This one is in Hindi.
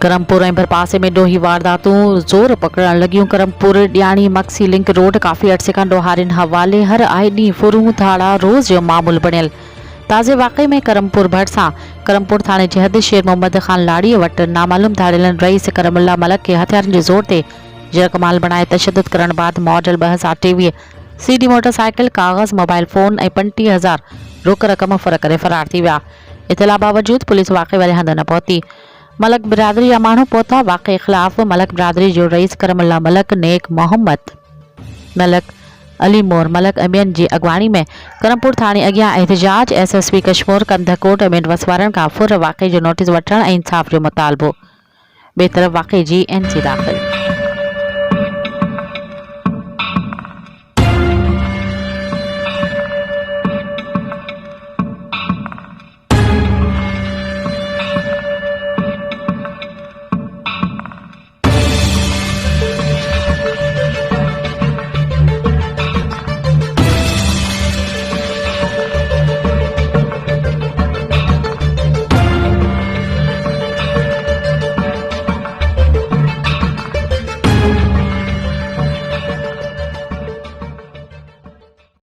करमपुर ऐं भरपासे में ॾोही वारदातूं ज़ोर पकड़ण लॻियूं। करमपुर ॾियाणी मक्सी लिंक रोड काफ़ी अरसे खां ॾोहारियुनि हवाले हर आए ॾींहुं फुरूं धाड़ा रोज़ जो मामूल बणियल। ताज़े वाक़े में करमपुर भरिसां करमपुर थाणे जे हद शेर मोहम्मद ख़ान लाड़ीअ वटि नामालूम धाड़ियलनि रईस करमुल्ला मलक खे हथियारनि जे ज़ोर ते जरकमाल बणाए तशद्दुद करण बाद मॉडल 2023 सीडी मोटरसाइकिल, कागज़, मोबाइल फ़ोन ऐं 35,000 रोक रक़म फ़र्क़ करे फ़रार थी विया। इतला बावजूद पुलिस वाक़े वारे हंधि न पहुती। मलक बिरादरी जा माण्हू पहुता। वाक़े ख़िलाफ़ मलक बिरादरी जो रईस करमुल्ला मलक, नेक मोहम्मद मलक, अली मोर मलक ऐं ॿियनि जी अॻवानी में करमपुर थाणे अॻियां एहतिजाज SSP कश्मीर कंधकोट ऐं मेंढवस वारनि खां फुर वाक़े जो नोटिस वठण ऐं इंसाफ़ जो मुतालबो। ॿिए तरफ़ वाक़े जी NC दाख़िल।